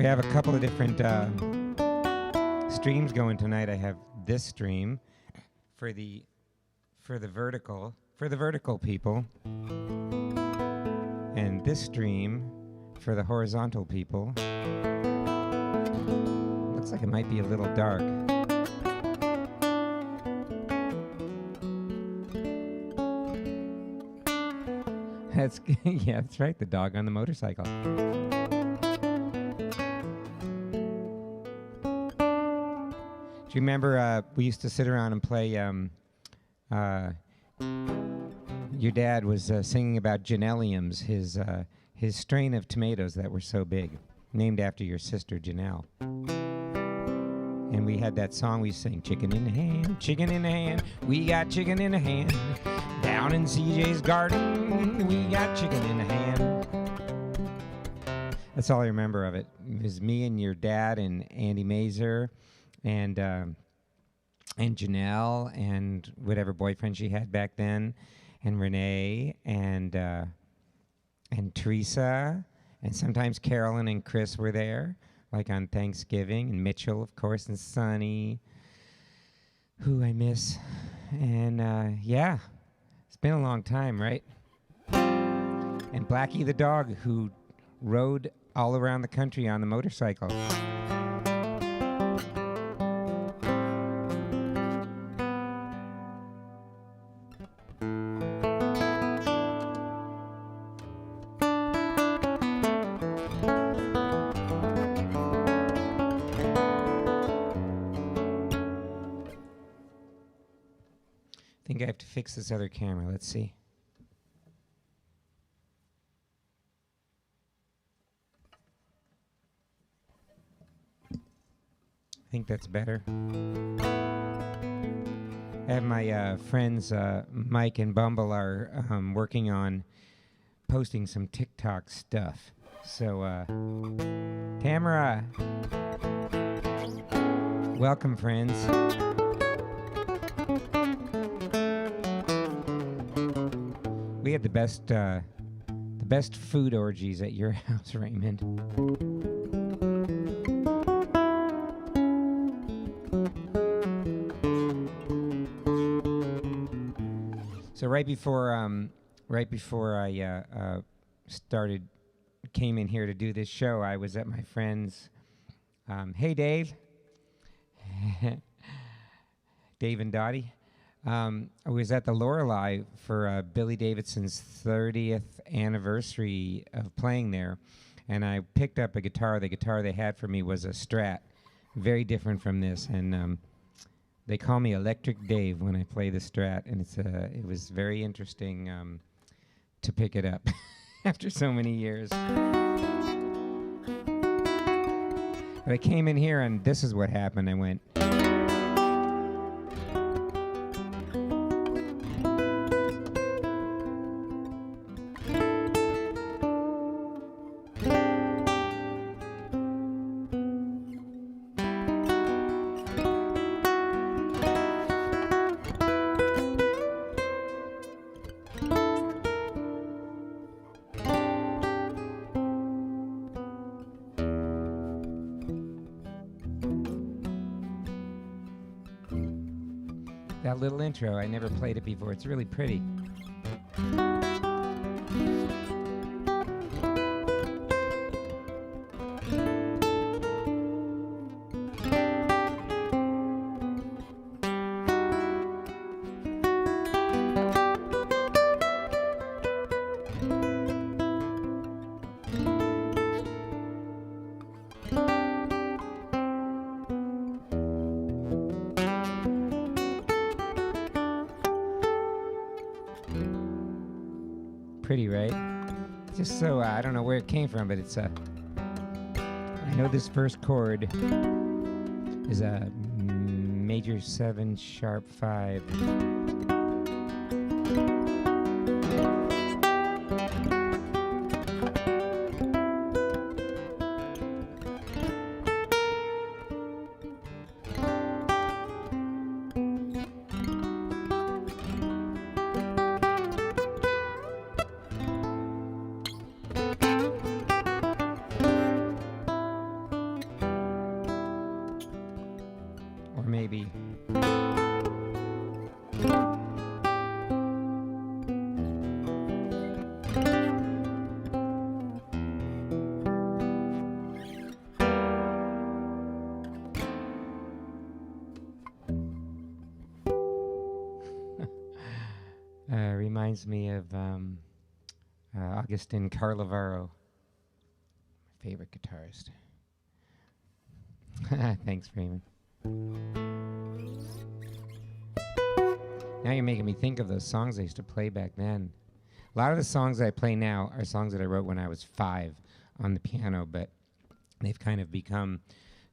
We have a couple of different streams going tonight. I have this stream for the vertical people, and this stream for the horizontal people. Looks like it might be a little dark. That's yeah, that's right. The dog on the motorcycle. Do you remember we used to sit around and play? Your dad was singing about Janelliums, his strain of tomatoes that were so big, named after your sister Janelle. And we had that song we sing, chicken in the hand, chicken in the hand, we got chicken in the hand. Down in CJ's garden, we got chicken in the hand. That's all I remember of it. It was me and your dad and Andy Mazer and Janelle and whatever boyfriend she had back then, and Renee and Teresa, and sometimes Carolyn and Chris were there, like on Thanksgiving, and Mitchell, of course, and Sonny, who I miss. And yeah, it's been a long time, right? And Blackie the dog, who rode all around the country on the motorcycle. I think I have to fix this other camera. Let's see. I think that's better. I have my friends Mike and Bumble are working on posting some TikTok stuff. So, Tamara, welcome, friends. We had the best food orgies at your house, Raymond. So right before I came in here to do this show, I was at my friend's. Hey, Dave. Dave and Dottie. I was at the Lorelei for Billy Davidson's 30th anniversary of playing there, and I picked up a guitar. The guitar they had for me was a Strat, very different from this, and they call me Electric Dave when I play the Strat, and it was very interesting to pick it up after so many years. But I came in here, and this is what happened. I went... That little intro, I never played it before. It's really pretty. Pretty, right? Just so I don't know where it came from, but it's I know this first chord is a major 7 sharp 5. or maybe. Reminds me of Augustin Carlavaro, my favorite guitarist. Thanks, Freeman. Now you're making me think of those songs I used to play back then. A lot of the songs I play now are songs that I wrote when I was 5 on the piano, but they've kind of become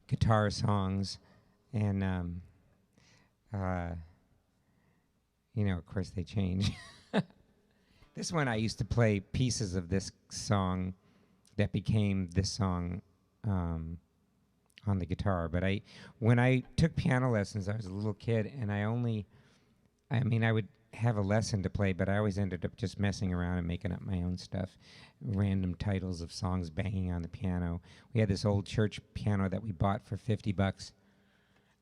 guitar songs. And, of course, they change. This one, I used to play pieces of this song that became this song on the guitar. But when I took piano lessons, I was a little kid, and I would have a lesson to play, but I always ended up just messing around and making up my own stuff, random titles of songs banging on the piano. We had this old church piano that we bought for $50,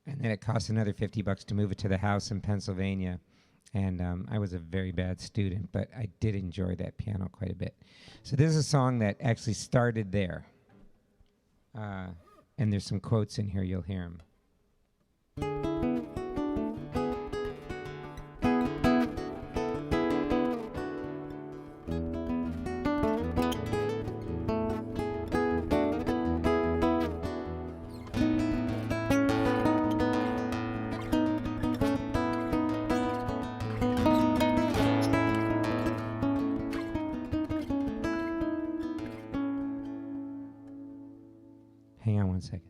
and then it cost another $50 to move it to the house in Pennsylvania. And I was a very bad student, but I did enjoy that piano quite a bit. So this is a song that actually started there. And there's some quotes in here, you'll hear them. Hang on one second.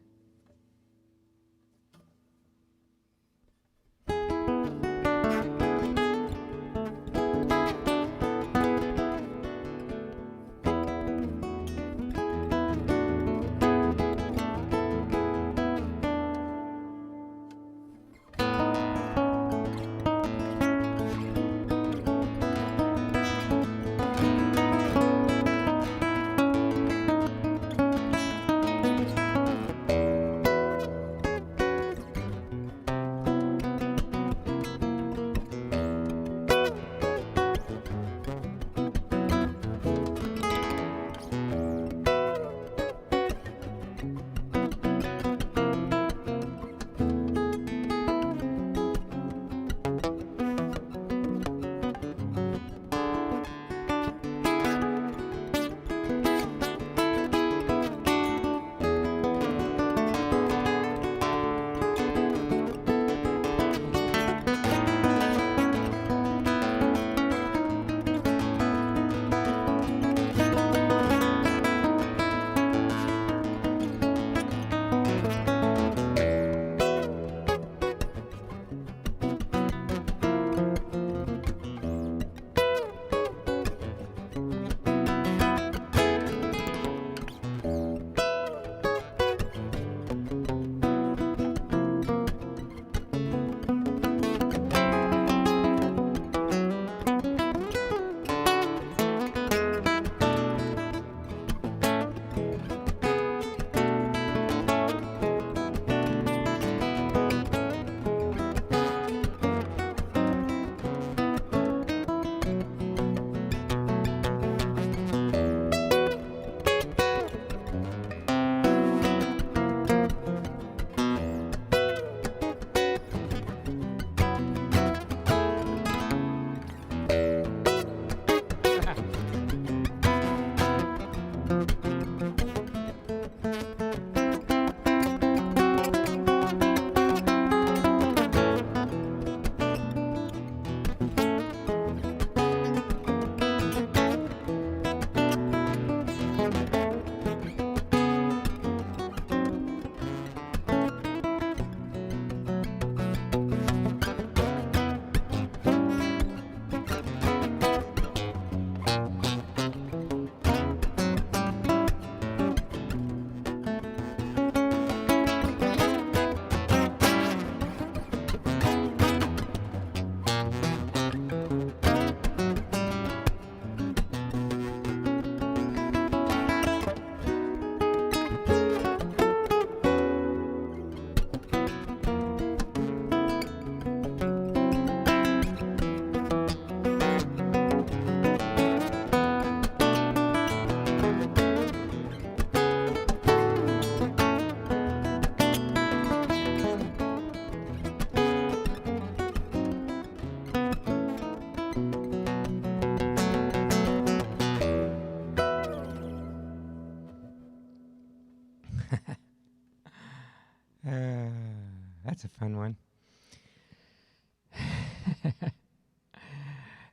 That's a fun one.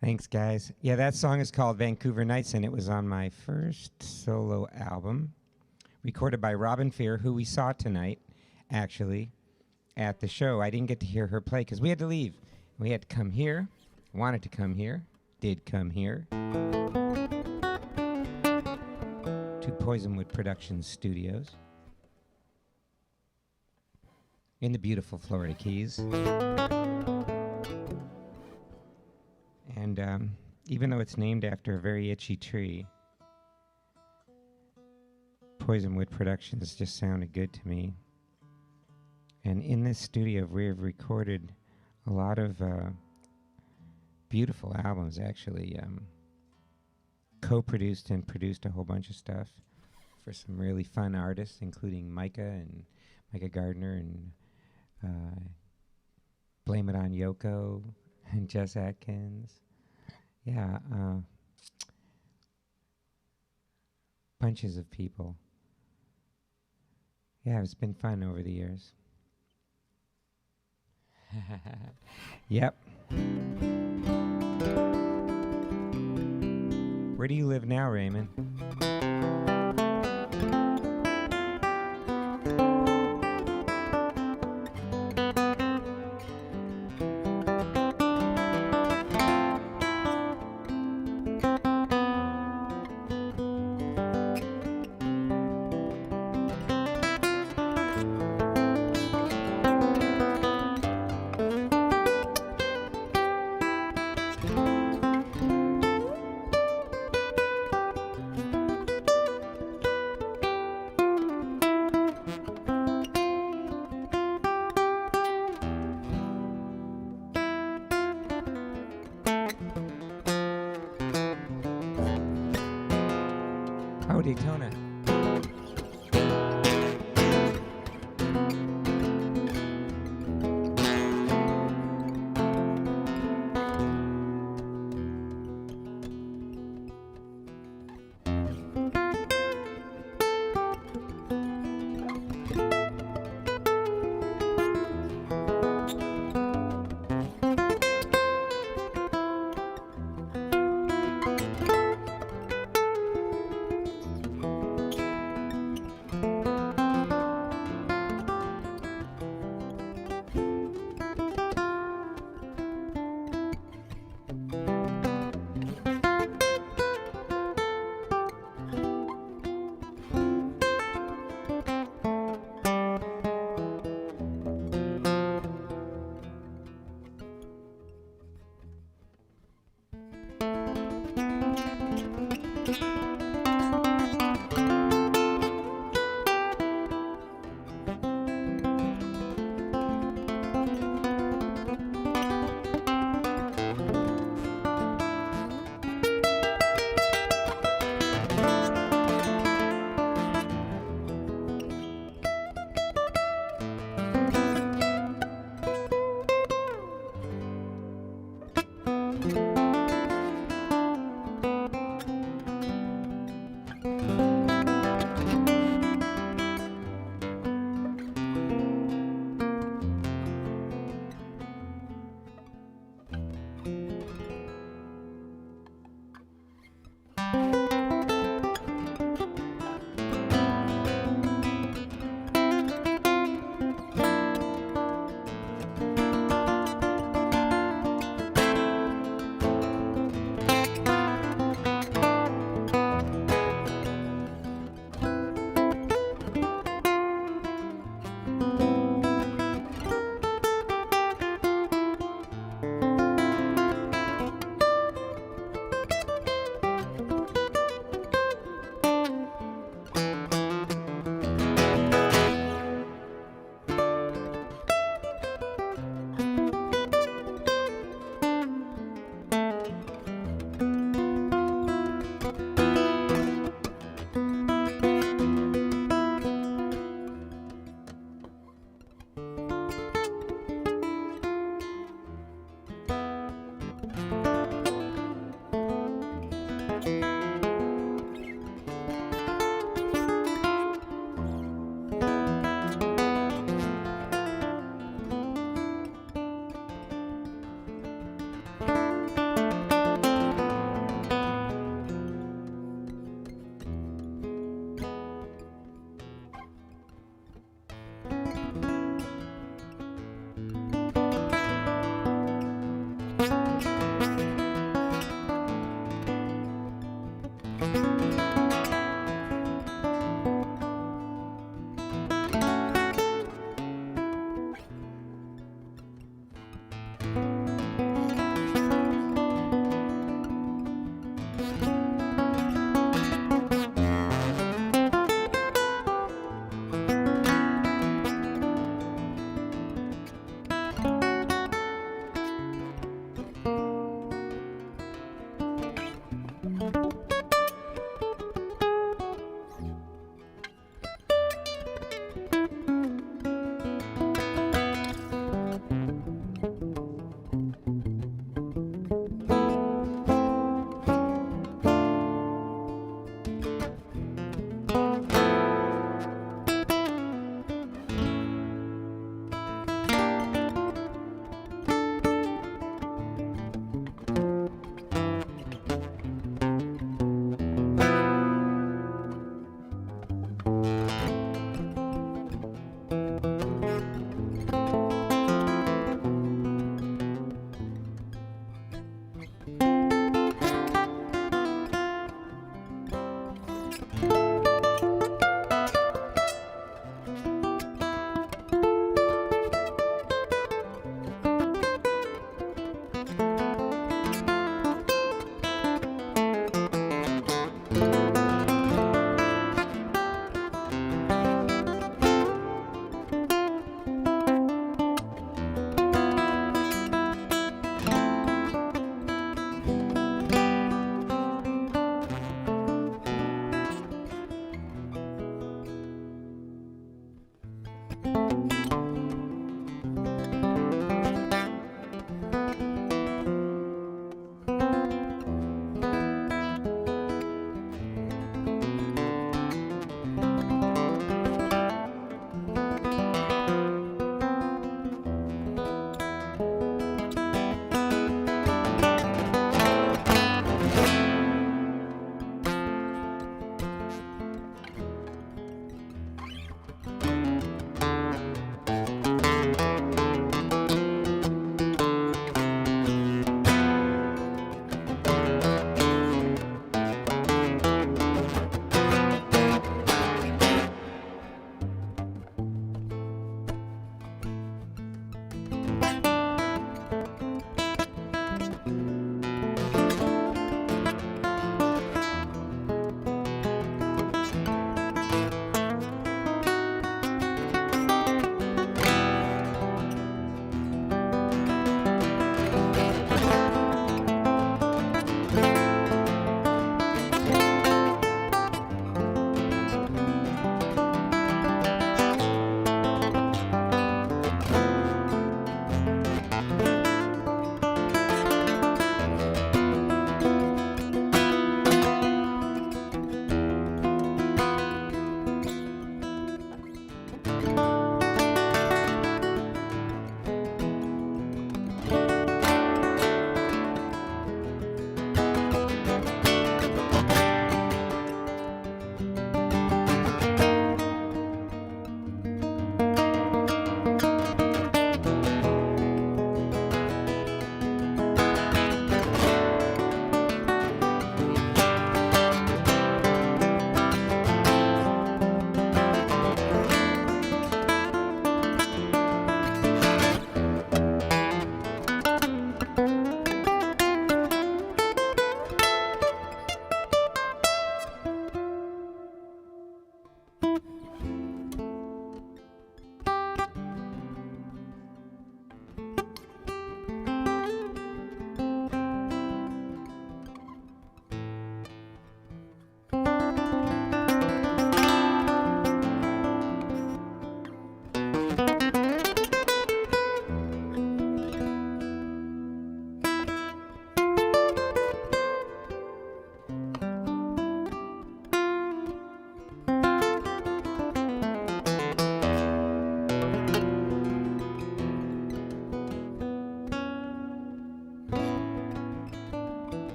Thanks, guys. Yeah, that song is called Vancouver Nights, and it was on my first solo album, recorded by Robin Fear, who we saw tonight, actually, at the show. I didn't get to hear her play because we had to leave. We had to come here, wanted to come here, did come here, to Poisonwood Productions Studios in the beautiful Florida Keys. And even though it's named after a very itchy tree, Poisonwood Productions just sounded good to me. And in this studio, we have recorded a lot of beautiful albums, actually. Co-produced and produced a whole bunch of stuff for some really fun artists, including Micah Gardner and Blame It On Yoko and Jess Atkins. Yeah, bunches of people. Yeah, it's been fun over the years. Yep. Where do you live now, Raymond? Oh, Daytona.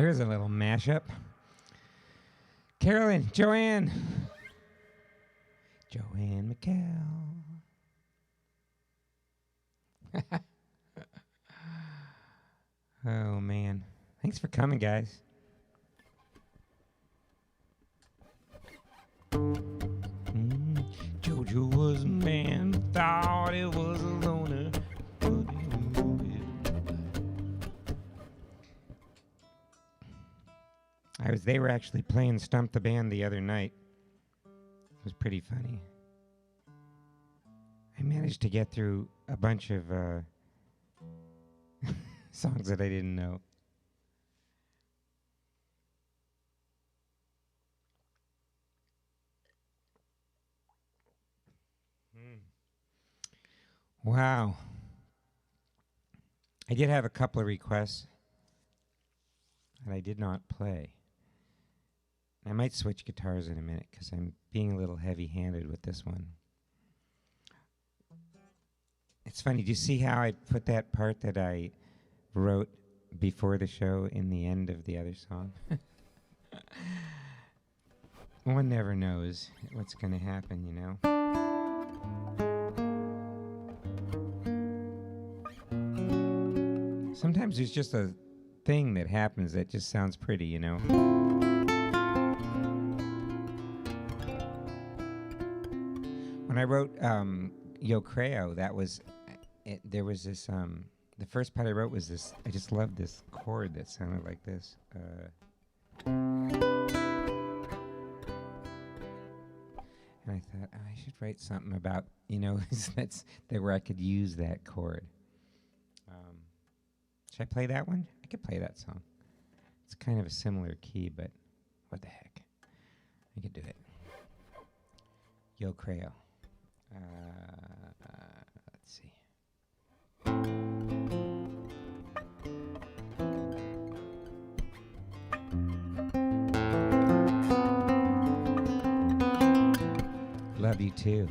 There's a little mashup. Carolyn, Joanne McCall. Oh, man. Thanks for coming, guys. Jojo was a man, thought it was a loner. They were actually playing Stump the Band the other night. It was pretty funny. I managed to get through a bunch of songs that I didn't know. Wow. I did have a couple of requests that I did not play. I might switch guitars in a minute because I'm being a little heavy-handed with this one. It's funny, do you see how I put that part that I wrote before the show in the end of the other song? One never knows what's going to happen, you know? Sometimes there's just a thing that happens that just sounds pretty, you know? When I wrote Yo Creo, that was, there was this, the first part I wrote was this, I just loved this chord that sounded like this. And I thought, oh, I should write something about, you know, that's where I could use that chord. Should I play that one? I could play that song. It's kind of a similar key, but what the heck? I could do it. Yo Creo. Let's see. Love you too.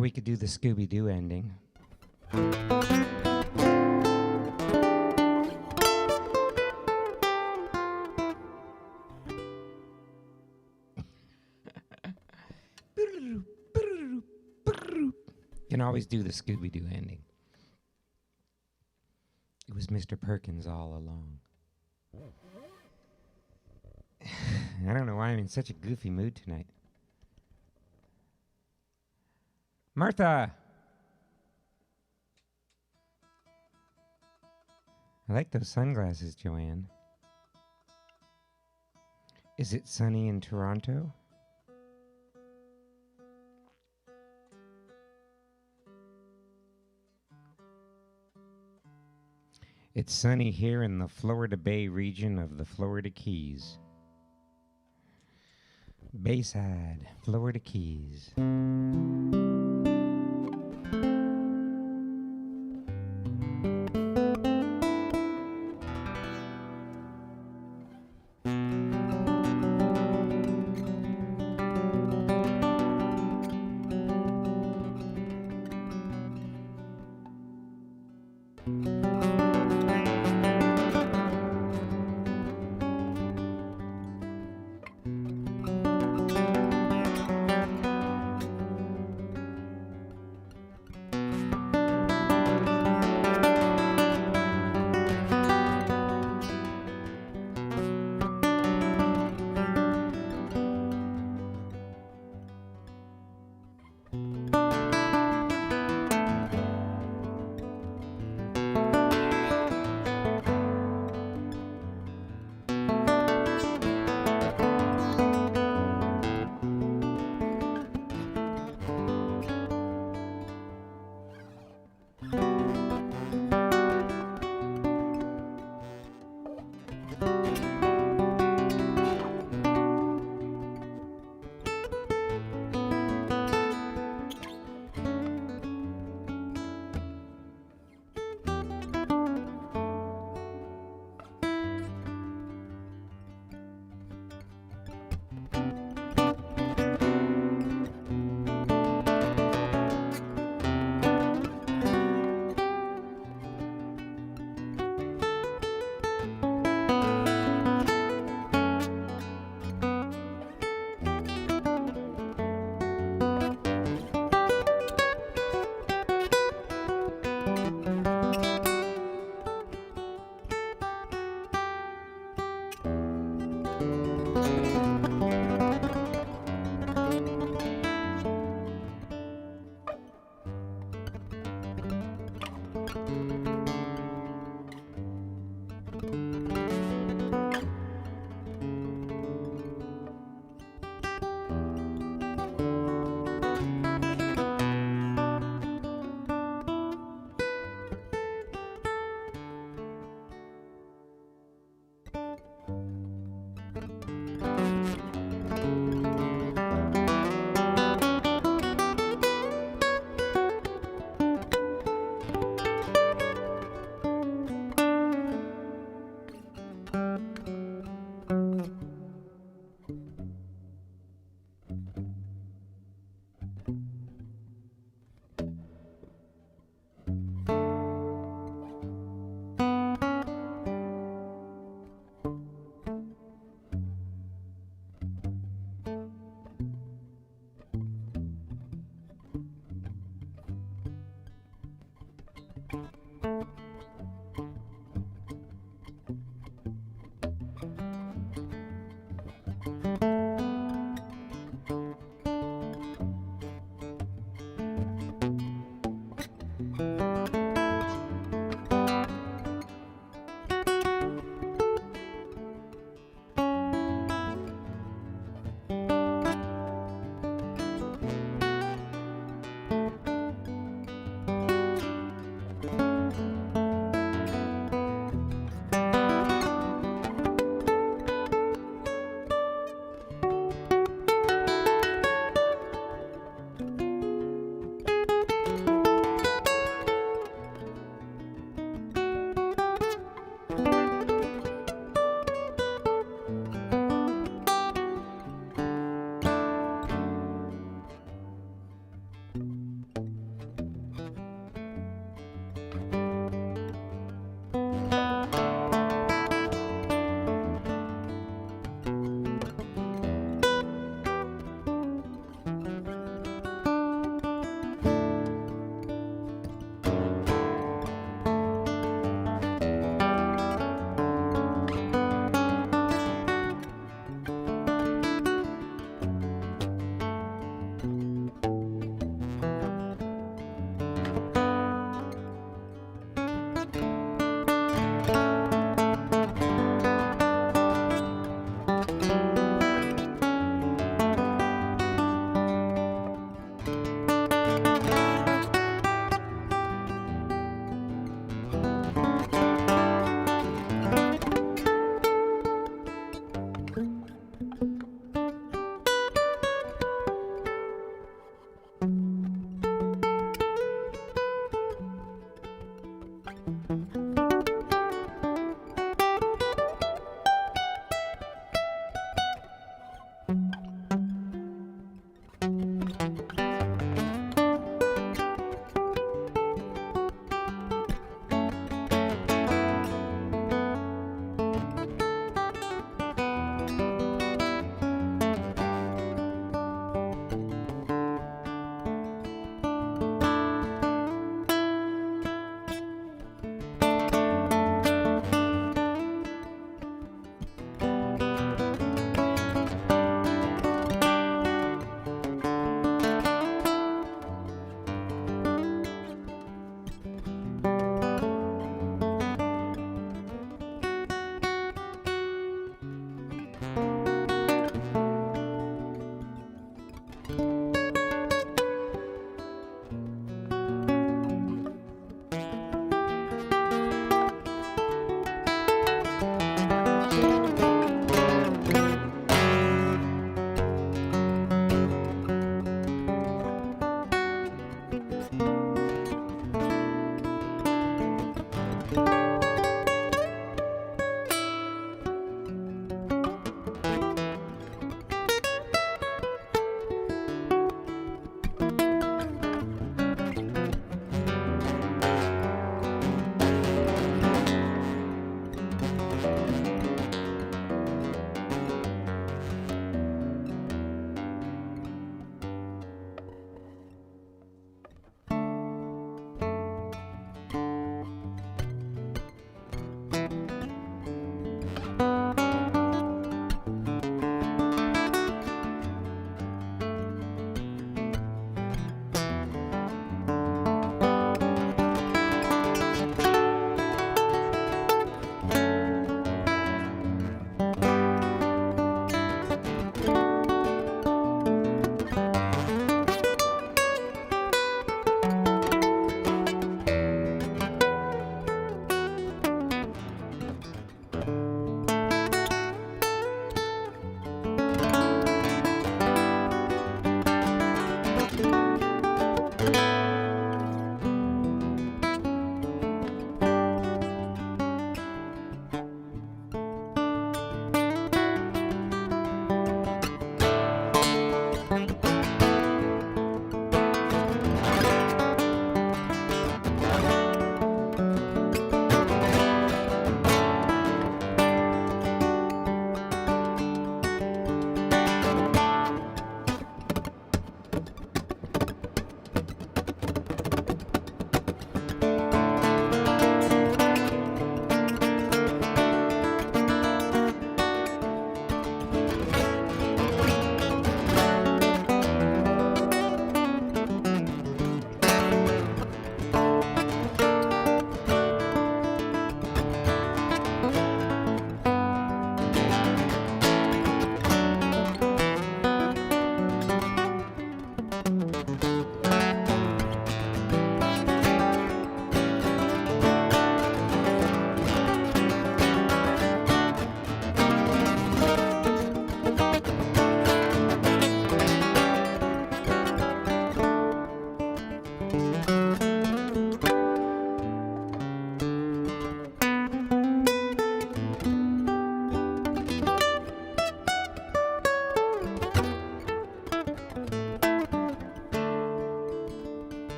Or we could do the Scooby-Doo ending. Can always do the Scooby-Doo ending. It was Mr. Perkins all along. I don't know why I'm in such a goofy mood tonight. Martha! I like those sunglasses, Joanne. Is it sunny in Toronto? It's sunny here in the Florida Bay region of the Florida Keys. Bayside, Florida Keys.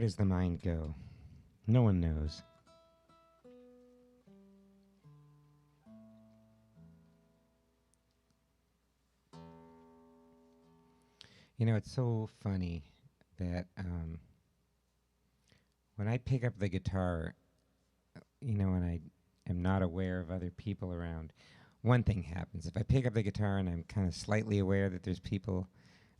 does the mind go? No one knows. You know, it's so funny that when I pick up the guitar, and I am not aware of other people around, one thing happens. If I pick up the guitar and I'm kind of slightly aware that there's people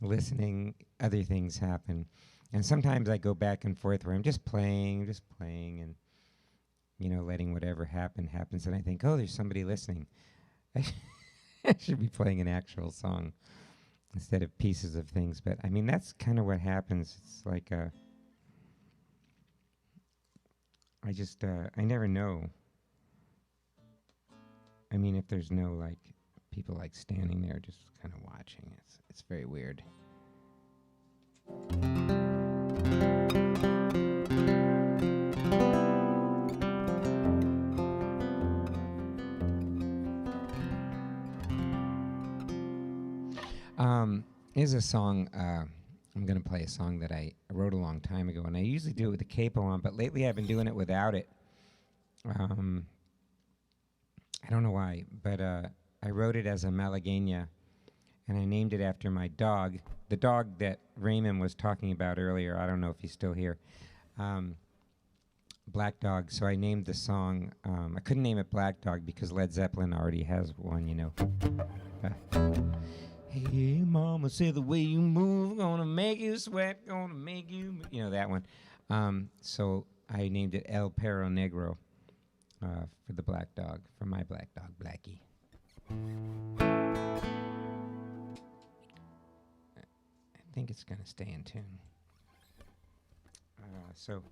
listening, other things happen. And sometimes I go back and forth where I'm just playing, and, letting whatever happens. And I think, oh, there's somebody listening. I should be playing an actual song instead of pieces of things. But, I mean, that's kind of what happens. It's like I never know. I mean, if there's no, people, standing there just kind of watching, it's very weird. Here's a song, I'm going to play a song that I wrote a long time ago, and I usually do it with the capo on, but lately I've been doing it without it. I don't know why, but I wrote it as a Malagueña, and I named it after my dog, the dog that Raymond was talking about earlier. I don't know if he's still here. Black Dog. So I named the song, I couldn't name it Black Dog because Led Zeppelin already has one, Hey, mama said the way you move, gonna make you sweat, gonna make you, that one. So I named it El Perro Negro for the black dog, for my black dog, Blackie. I think it's gonna stay in tune. So.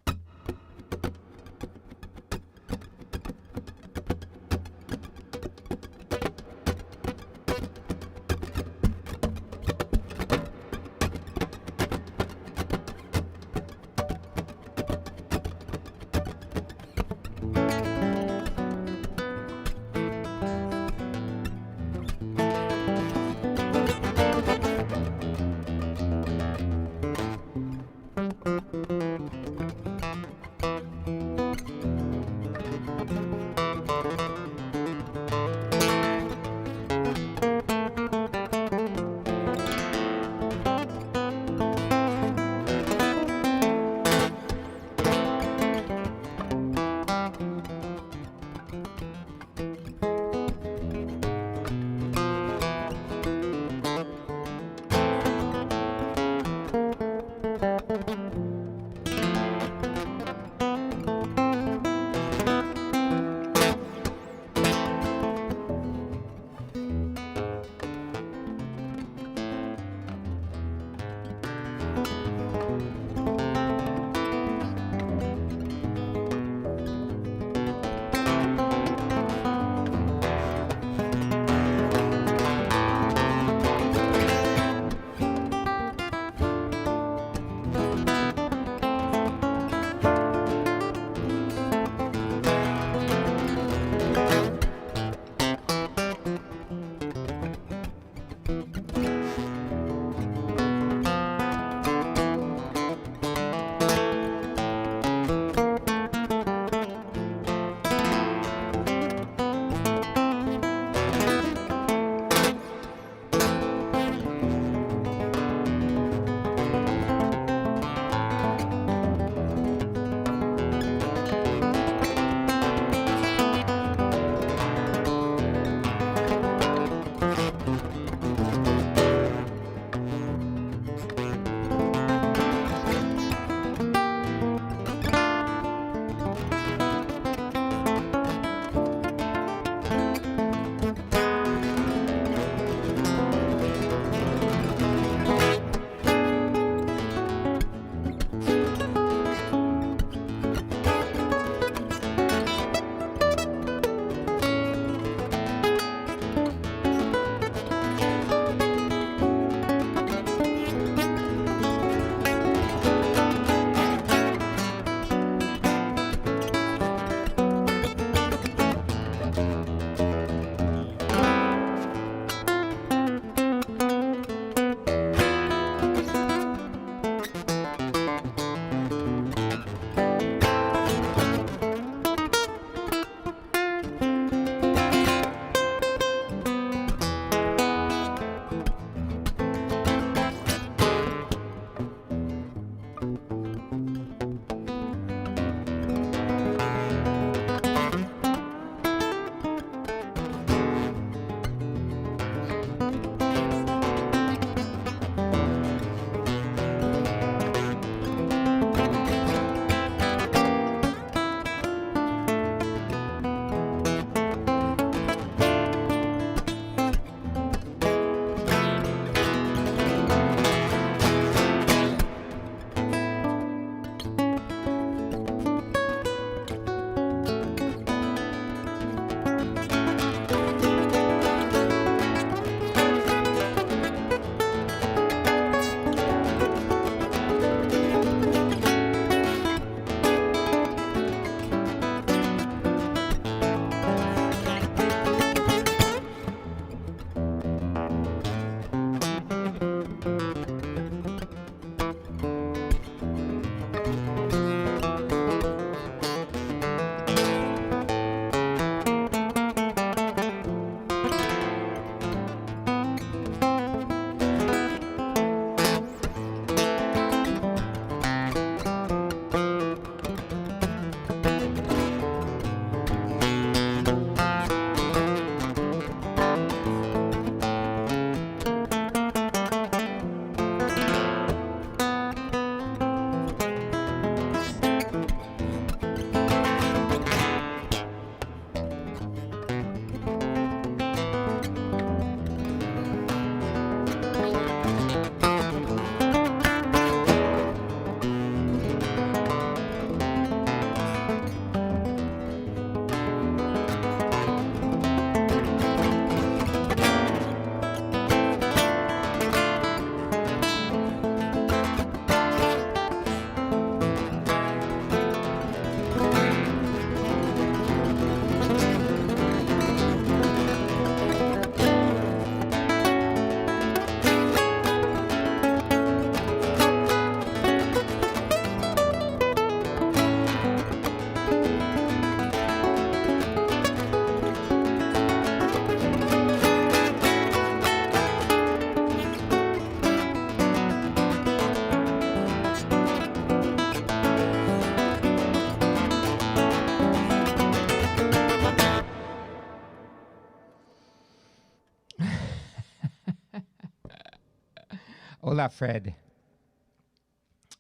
Hola, Fred.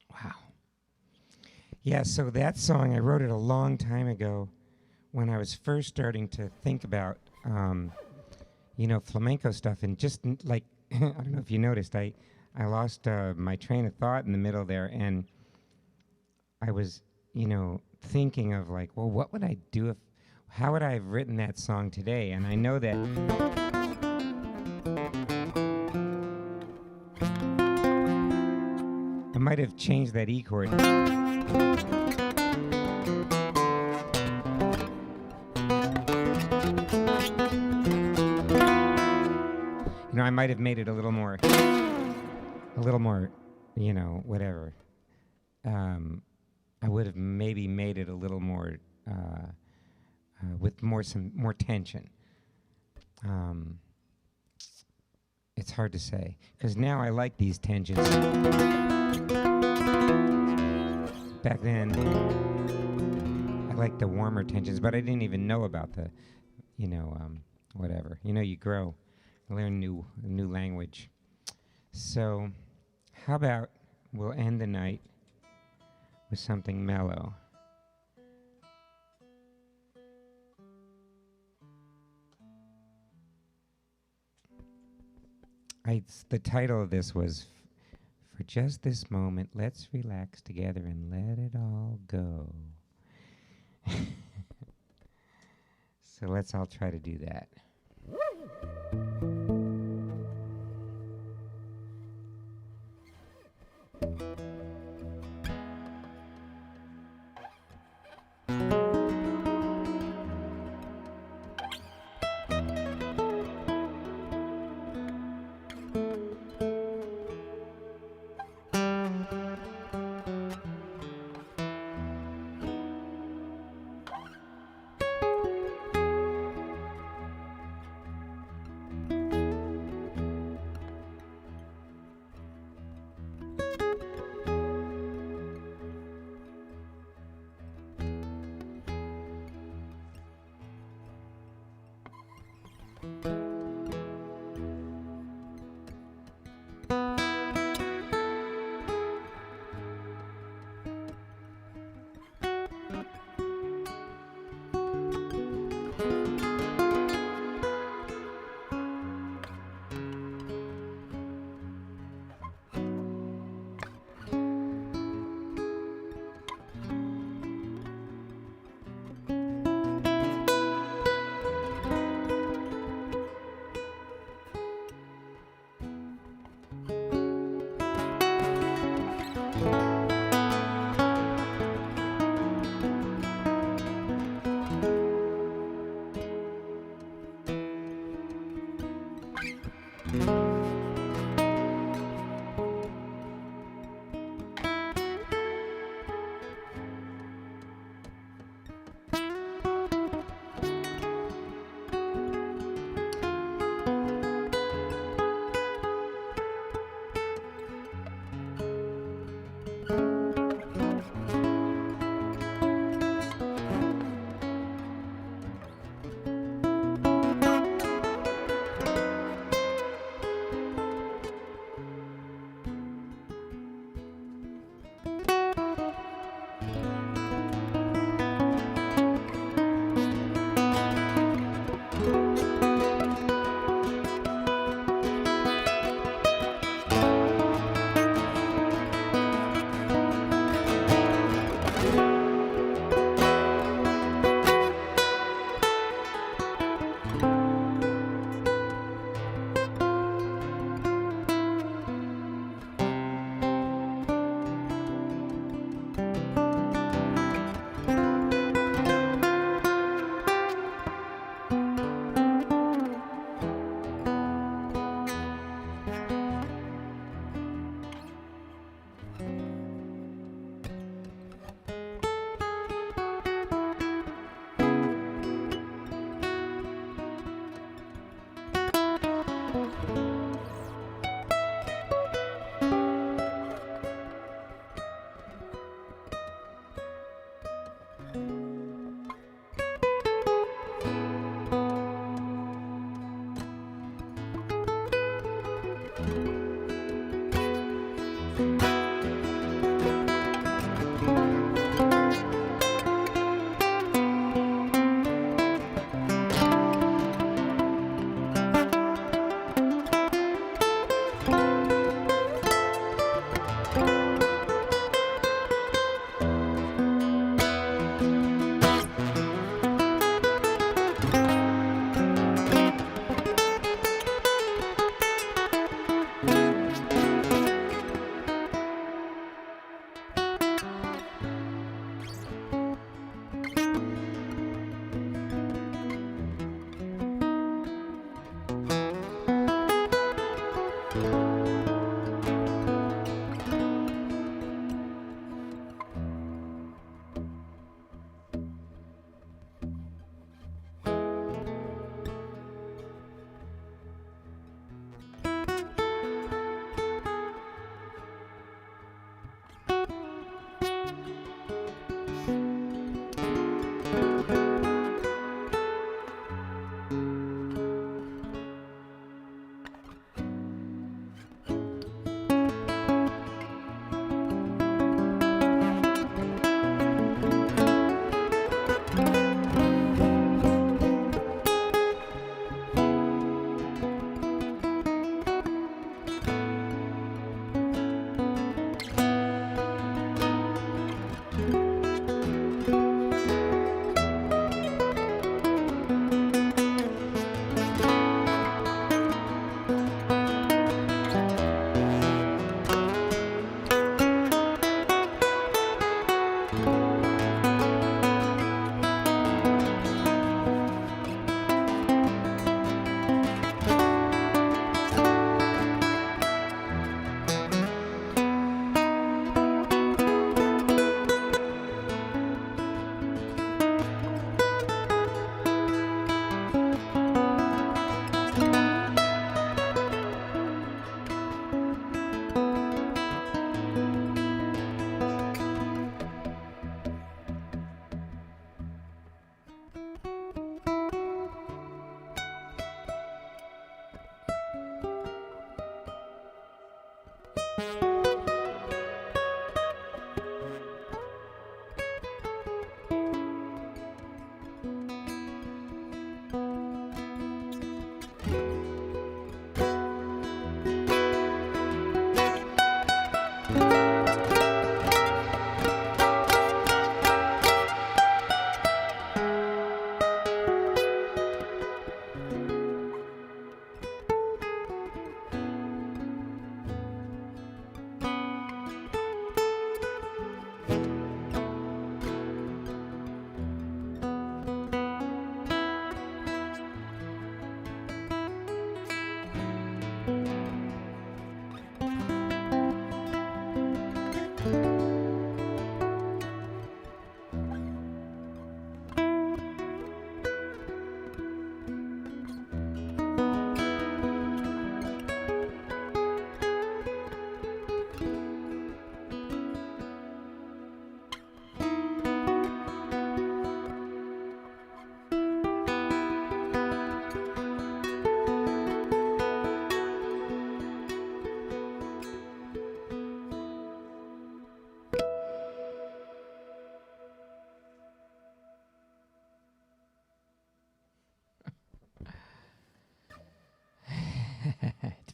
Wow. Yeah, so that song, I wrote it a long time ago when I was first starting to think about, flamenco stuff. And just like, I don't know if you noticed, I lost my train of thought in the middle there. And I was, thinking of like, well, what would I do if, how would I have written that song today? And I know that I might have changed that E chord. I might have made it a little more, whatever. I would have maybe made it a little more, with some more tension. It's hard to say, because now I like these tensions. Back then, I liked the warmer tensions, but I didn't even know about the, whatever. You grow, learn new language. So, how about we'll end the night with something mellow. The title of this was, For Just This Moment, Let's Relax Together and Let It All Go. So let's all try to do that.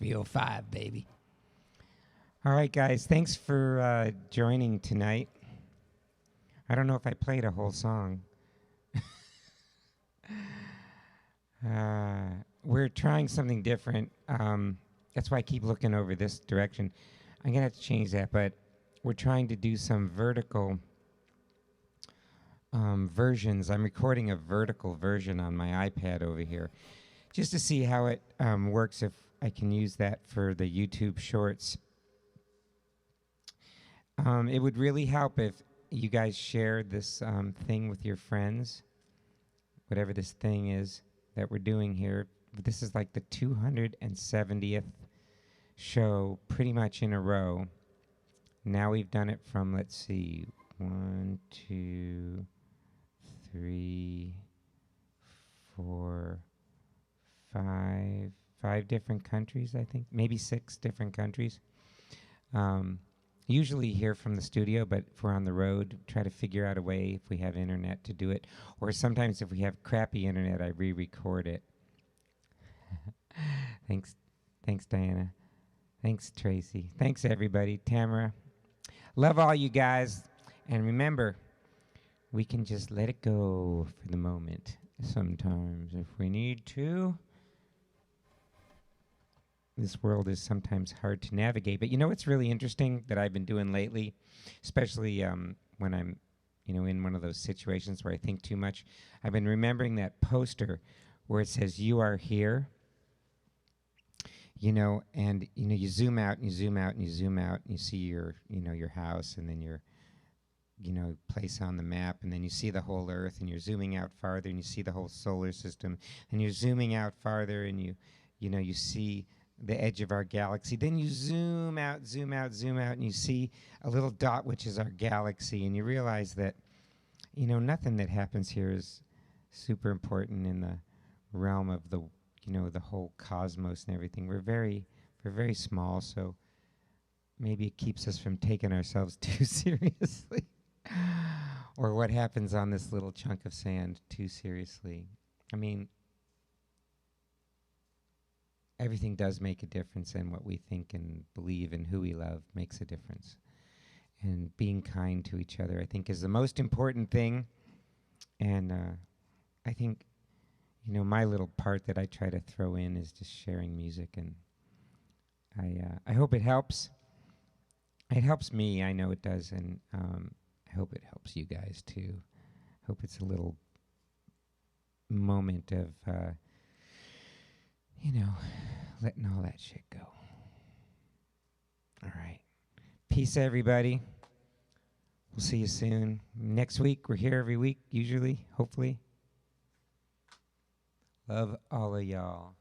305, baby. All right, guys. Thanks for joining tonight. I don't know if I played a whole song. We're trying something different. That's why I keep looking over this direction. I'm going to have to change that, but we're trying to do some vertical versions. I'm recording a vertical version on my iPad over here just to see how it works, if I can use that for the YouTube shorts. It would really help if you guys share this thing with your friends, whatever this thing is that we're doing here. This is like the 270th show pretty much in a row. Now we've done it from, let's see, 1, 2, 3, 4, 5 different countries, I think. Maybe 6 different countries. usually here from the studio, but if we're on the road, try to figure out a way if we have internet to do it. Or sometimes if we have crappy internet, I re-record it. Thanks, thanks, Diana. Thanks, Tracy. Thanks, everybody. Tamara. Love all you guys. And remember, we can just let it go for the moment sometimes if we need to. This world is sometimes hard to navigate. But you know what's really interesting that I've been doing lately, especially when I'm, in one of those situations where I think too much? I've been remembering that poster where it says, "You are here." And you zoom out and you zoom out and you zoom out and you see your house and then your place on the map, and then you see the whole earth, and you're zooming out farther and you see the whole solar system, and you're zooming out farther and you see the edge of our galaxy. Then you zoom out, zoom out, zoom out, and you see a little dot, which is our galaxy, and you realize that nothing that happens here is super important in the realm of the the whole cosmos and everything. We're very small, so maybe it keeps us from taking ourselves too seriously, or what happens on this little chunk of sand too seriously. I mean, everything does make a difference, and what we think and believe and who we love makes a difference. And being kind to each other, I think, is the most important thing. And I think my little part that I try to throw in is just sharing music, and I hope it helps. It helps me, I know it does, and I hope it helps you guys too. Hope it's a little moment of, letting all that shit go. All right. Peace, everybody. We'll see you soon. Next week, we're here every week, usually, hopefully. Love all of y'all.